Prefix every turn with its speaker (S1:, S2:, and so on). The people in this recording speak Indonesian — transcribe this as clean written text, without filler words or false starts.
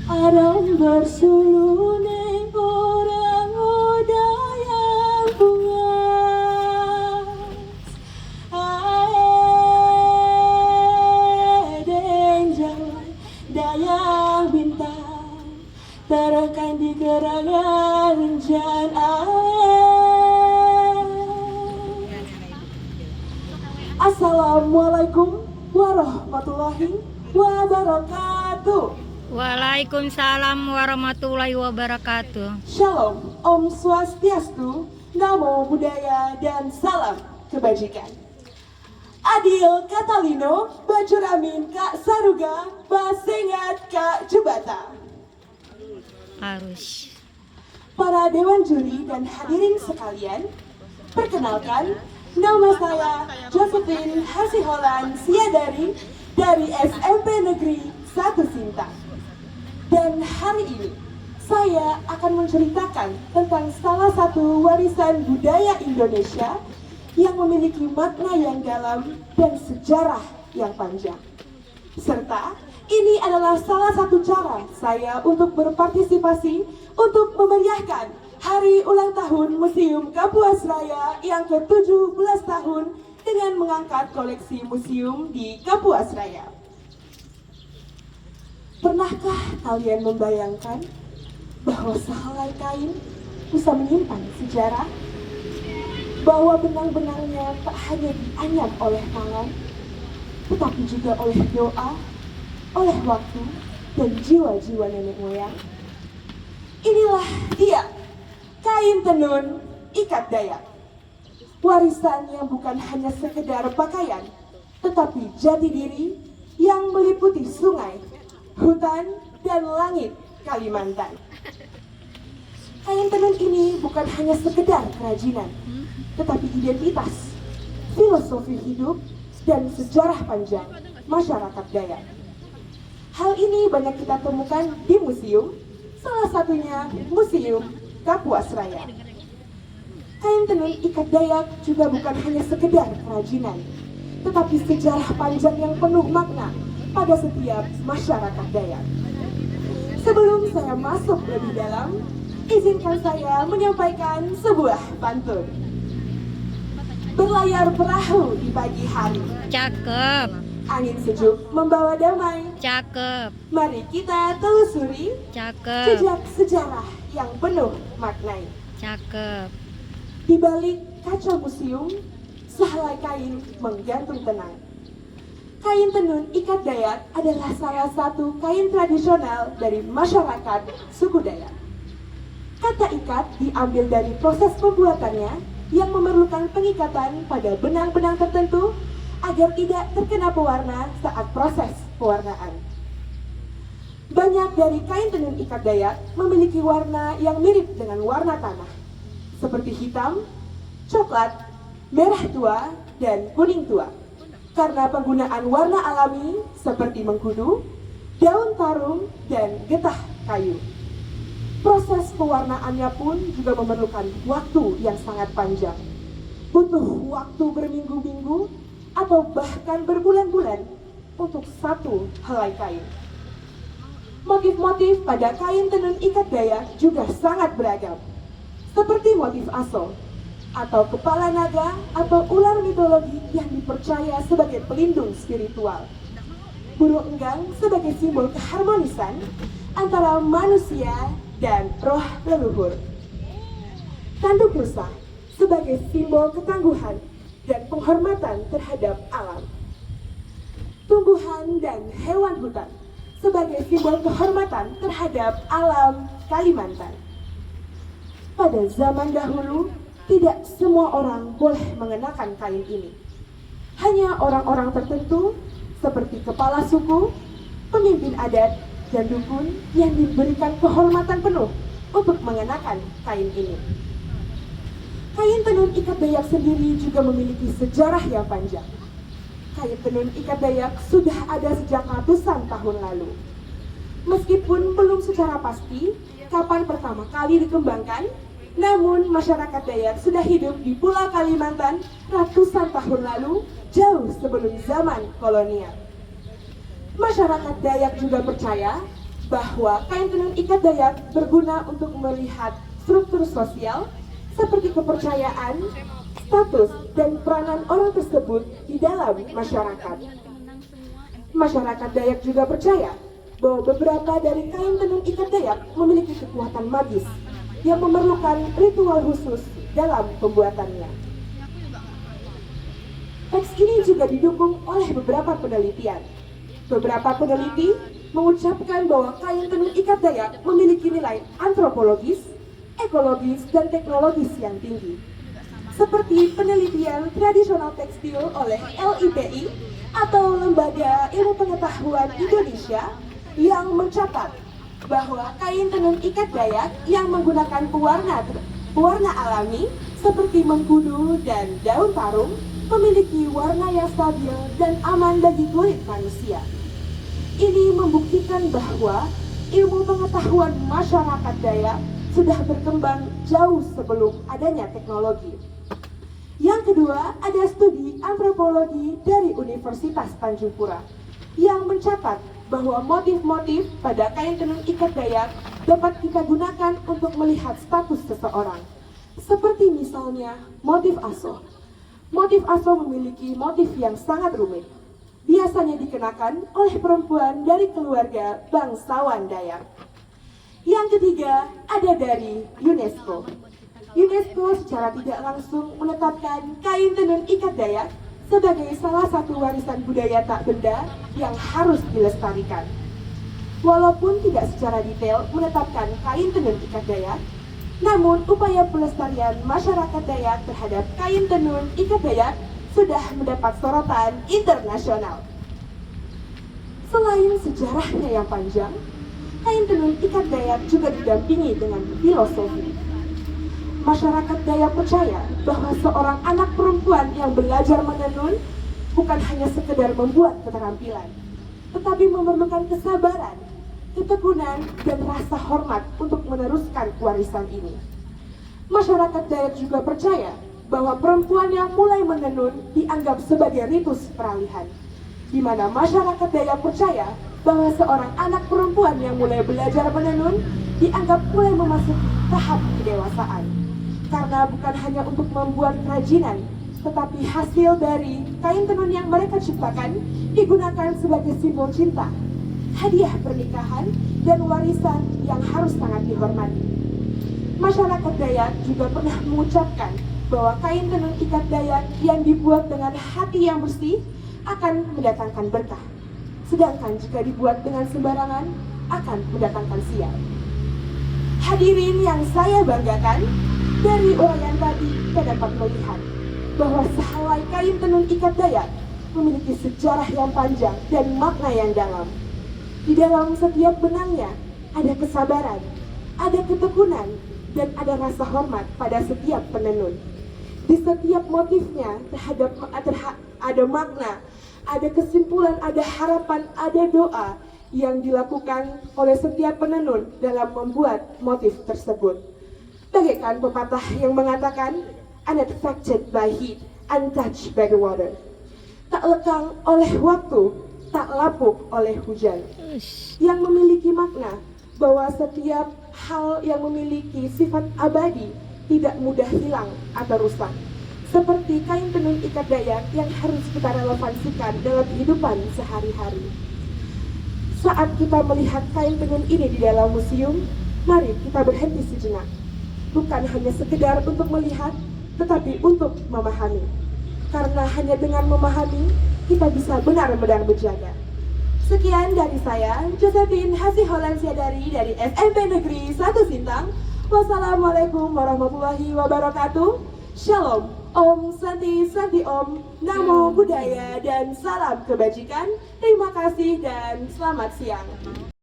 S1: Aram bersulu neng orang odayang bungas. Ae deng jalan dayang bintang terangkan di gerangan renjan Assalamualaikum warahmatullahi wabarakatuh.
S2: Waalaikumsalam warahmatullahi wabarakatuh.
S1: Shalom, Om Swastiastu, Namo Buddhaya, dan salam kebajikan. Adil Catalino, Bajuramin Kak Saruga, Basengat Kak Jebata.
S2: Harus.
S1: Para dewan juri dan hadirin sekalian, perkenalkan, nama saya Josephine Hasiholan Siadari dari SMP Negeri 1 Sintang. Dan hari ini saya akan menceritakan tentang salah satu warisan budaya Indonesia yang memiliki makna yang dalam dan sejarah yang panjang. Serta ini adalah salah satu cara saya untuk berpartisipasi untuk memeriahkan Hari Ulang Tahun Museum Kapuas Raya yang ke-17 tahun dengan mengangkat koleksi museum di Kapuas Raya. Pernahkah kalian membayangkan bahwa sehelai kain bisa menyimpan sejarah? Bahwa benang-benangnya tak hanya dianyam oleh tangan, tetapi juga oleh doa, oleh waktu, dan jiwa-jiwa nenek moyang? Inilah dia, kain tenun ikat dayak. Warisan yang bukan hanya sekedar pakaian, tetapi jati diri yang meliputi sungai, hutan, dan langit Kalimantan. Kain tenun ini bukan hanya sekedar kerajinan, tetapi identitas, filosofi hidup, dan sejarah panjang masyarakat Dayak. Hal ini banyak kita temukan di museum, salah satunya Museum Kapuas Raya. Kain tenun ikat dayak juga bukan hanya sekedar kerajinan, tetapi sejarah panjang yang penuh makna pada setiap masyarakat Dayak. Sebelum saya masuk lebih dalam, izinkan saya menyampaikan sebuah pantun. Berlayar perahu di pagi hari,
S2: Cakep.
S1: angin sejuk membawa damai.
S2: Cakep.
S1: Mari kita telusuri
S2: Cakep.
S1: jejak sejarah yang penuh maknai.
S2: Cakep.
S1: Di balik kaca museum, sehelai kain menggantung tenang. Kain tenun ikat dayak adalah salah satu kain tradisional dari masyarakat suku Dayak. Kata ikat diambil dari proses pembuatannya yang memerlukan pengikatan pada benang-benang tertentu agar tidak terkena pewarna saat proses pewarnaan. Banyak dari kain tenun ikat dayak memiliki warna yang mirip dengan warna tanah, seperti hitam, coklat, merah tua, dan kuning tua, karena penggunaan warna alami seperti mengkudu, daun tarum, dan getah kayu. Proses pewarnaannya pun juga memerlukan waktu yang sangat panjang. Butuh waktu berminggu-minggu atau bahkan berbulan-bulan untuk satu helai kain. Motif-motif pada kain tenun ikat dayak juga sangat beragam, seperti motif aso, atau kepala naga atau ular mitologi yang dipercaya sebagai pelindung spiritual. Burung enggang sebagai simbol keharmonisan antara manusia dan roh leluhur. Tanduk rusa sebagai simbol ketangguhan dan penghormatan terhadap alam. Tumbuhan dan hewan hutan sebagai simbol kehormatan terhadap alam Kalimantan. Pada zaman dahulu, tidak semua orang boleh mengenakan kain ini. Hanya orang-orang tertentu seperti kepala suku, pemimpin adat, dan dukun yang diberikan kehormatan penuh untuk mengenakan kain ini. Kain tenun ikat dayak sendiri juga memiliki sejarah yang panjang. Kain tenun ikat dayak sudah ada sejak ratusan tahun lalu. Meskipun belum secara pasti kapan pertama kali dikembangkan, namun masyarakat Dayak sudah hidup di Pulau Kalimantan ratusan tahun lalu, jauh sebelum zaman kolonial. Masyarakat Dayak juga percaya bahwa kain tenun ikat Dayak berguna untuk melihat struktur sosial seperti kepercayaan, status, dan peranan orang tersebut di dalam masyarakat. Masyarakat Dayak juga percaya bahwa beberapa dari kain tenun ikat Dayak memiliki kekuatan magis yang memerlukan ritual khusus dalam pembuatannya. Teks ini juga didukung oleh beberapa penelitian. Beberapa peneliti mengucapkan bahwa kain tenun ikat Dayak memiliki nilai antropologis, ekologis, dan teknologis yang tinggi. Seperti penelitian tradisional tekstil oleh LIPI atau Lembaga Ilmu Pengetahuan Indonesia yang mencatat bahwa kain tenun ikat Dayak yang menggunakan pewarna alami seperti mengkudu dan daun tarung memiliki warna yang stabil dan aman bagi kulit manusia. Ini membuktikan bahwa ilmu pengetahuan masyarakat Dayak sudah berkembang jauh sebelum adanya teknologi. Yang kedua, ada studi antropologi dari Universitas Tanjung Pura yang mencatat bahwa motif-motif pada kain tenun ikat Dayak dapat kita gunakan untuk melihat status seseorang. Seperti misalnya motif aso. Motif aso memiliki motif yang sangat rumit. Biasanya dikenakan oleh perempuan dari keluarga bangsawan Dayak. Yang ketiga, ada dari UNESCO. UNESCO secara tidak langsung menetapkan kain tenun ikat Dayak sebagai salah satu warisan budaya tak benda yang harus dilestarikan. Walaupun tidak secara detail menetapkan kain tenun ikat Dayak, namun upaya pelestarian masyarakat Dayak terhadap kain tenun ikat Dayak sudah mendapat sorotan internasional. Selain sejarahnya yang panjang, kain tenun ikat Dayak juga didampingi dengan filosofi. Masyarakat Dayak percaya bahwa seorang anak perempuan yang belajar menenun bukan hanya sekedar membuat keterampilan, tetapi memerlukan kesabaran, ketekunan, dan rasa hormat untuk meneruskan warisan ini. Masyarakat Dayak juga percaya bahwa perempuan yang mulai menenun dianggap sebagai ritus peralihan, di mana masyarakat Dayak percaya bahwa seorang anak perempuan yang mulai belajar menenun dianggap mulai memasuki tahap kedewasaan. Karena bukan hanya untuk membuat kerajinan, tetapi hasil dari kain tenun yang mereka ciptakan digunakan sebagai simbol cinta, hadiah pernikahan, dan warisan yang harus sangat dihormati. Masyarakat Dayak juga pernah mengucapkan bahwa kain tenun ikat Dayak yang dibuat dengan hati yang bersih akan mendatangkan berkah. Sedangkan jika dibuat dengan sembarangan akan mendatangkan sial. Hadirin yang saya banggakan, dari uraian tadi kita dapat melihat bahwa sehelai kain tenun ikat Dayak memiliki sejarah yang panjang dan makna yang dalam. Di dalam setiap benangnya ada kesabaran, ada ketekunan, dan ada rasa hormat pada setiap penenun. Di setiap motifnya ada makna, ada kesimpulan, ada harapan, ada doa yang dilakukan oleh setiap penenun dalam membuat motif tersebut. Bagaikan pepatah yang mengatakan, unaffected by heat, untouched by the water. Tak lekang oleh waktu, tak lapuk oleh hujan. Yang memiliki makna bahwa setiap hal yang memiliki sifat abadi tidak mudah hilang atau rusak. Seperti kain tenun ikat Dayak yang harus kita relevansikan dalam kehidupan sehari-hari. Saat kita melihat kain tenun ini di dalam museum, mari kita berhenti sejenak. Bukan hanya sekedar untuk melihat, tetapi untuk memahami. Karena hanya dengan memahami, kita bisa benar-benar menjaga. Sekian dari saya, Josephine Hasiholansia dari SMP Negeri 1 Sintang. Wassalamualaikum warahmatullahi wabarakatuh. Shalom, Om Santi Santi Om, Namo Buddhaya, dan salam kebajikan. Terima kasih dan selamat siang.